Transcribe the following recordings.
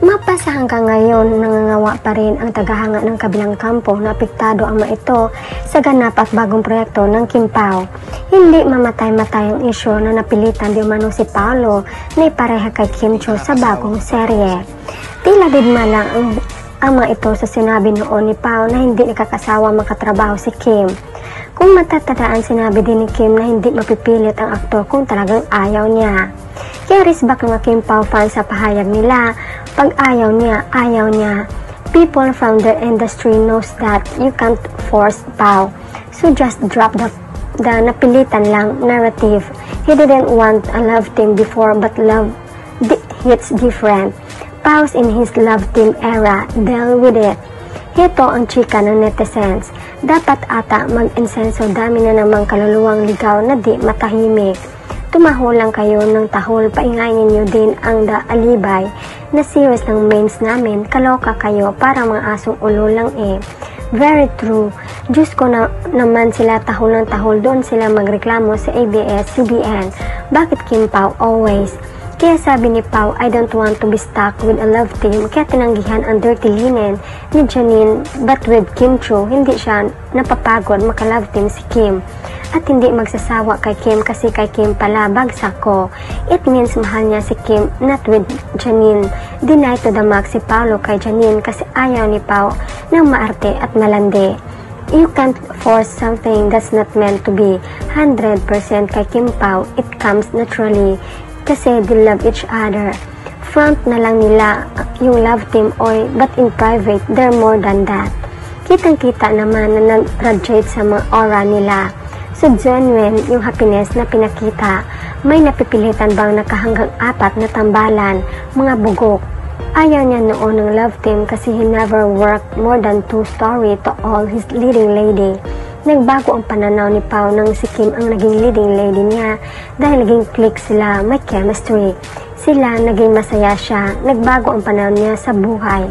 Mapasa hanggang ngayon, nangangawa pa rin ang tagahanga ng kabilang kampo na apektado ang mga ito sa ganap at bagong proyekto ng Kim Pao. Hindi mamatay-matay ang isyo na napilitan di umano si Paolo na ipareha kay Kim Chiu sa bagong serye. Tila digma lang ang mga ito sa sinabi noon ni Pao na hindi nakakasawa makatrabaho si Kim. Kung matatandaan, sinabi din ni Kim na hindi mapipilit ang aktor kung talagang ayaw niya. Kaya risbak ng Kim Pao fans sa pahayag nila, pag ayaw niya. People from the industry knows that you can't force Pao. So just drop the napilitan lang narrative. He didn't want a love team before, but love hits different. Pao's in his love team era, deal with it. Ito ang chika ng netizens. Dapat ata mag-insenso, dami na namang kaluluwang ligaw na di matahimik. Tumahol lang kayo ng tahol, paingayin nyo din ang Alibay na series ng mains namin. Kaloka kayo, para mga asong ulo lang eh. Very true. Diyos ko naman sila tahol ng tahol, doon sila magreklamo sa ABS-CBN. Bakit Kim Pao always? Kaya sabi ni Pao, I don't want to be stuck with a love team, kaya tinanggihan ang dirty linen ni Janine, but with Kim Chiu, hindi siya napapagod maka-love team si Kim. At hindi magsasawa kay Kim kasi kay Kim pala bagsak ko. It means mahal niya si Kim, not with Janine. Deny to the max si Paolo kay Janine kasi ayaw ni Pao ng maarte at malandi. You can't force something that's not meant to be. 100% kay Kim Pao, it comes naturally. Kasi they love each other. Front na lang nila yung love team but in private, they're more than that. Kitang-kita naman na nag-radiate sa mga aura nila. So genuine yung happiness na pinakita. May napipilitan bang nakahanggang 4 na tambalan, mga bugok. Ayaw niya noon ng love team kasi he never worked more than 2 story to all his leading lady. Nagbago ang pananaw ni Pao nang si Kim ang naging leading lady niya dahil naging click sila, may chemistry. Sila, naging masaya siya, nagbago ang pananaw niya sa buhay.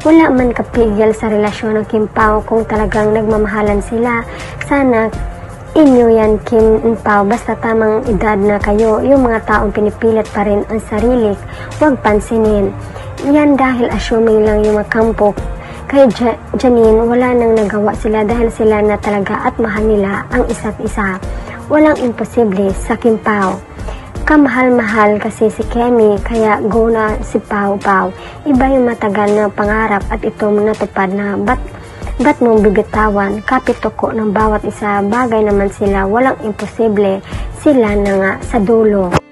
Wala man kapigil sa relasyon ng Kim Pao kung talagang nagmamahalan sila. Sana inyo yan Kim and Pao, basta tamang edad na kayo, yung mga taong pinipilit pa rin ang sarili, huwag pansinin. Yan dahil assuming lang yung mga kampo. Kay Janine, wala nang nagawa sila dahil sila na talaga at mahal nila ang isa't isa. Walang imposible sa Kim Pao. Kamahal-mahal kasi si Kemi, kaya go na si Pao. Iba yung matagal na pangarap at ito natupad na. Ba't mong bibitawan? Kapituko ng bawat isa, bagay naman sila, walang imposible. Sila na nga sa dulo.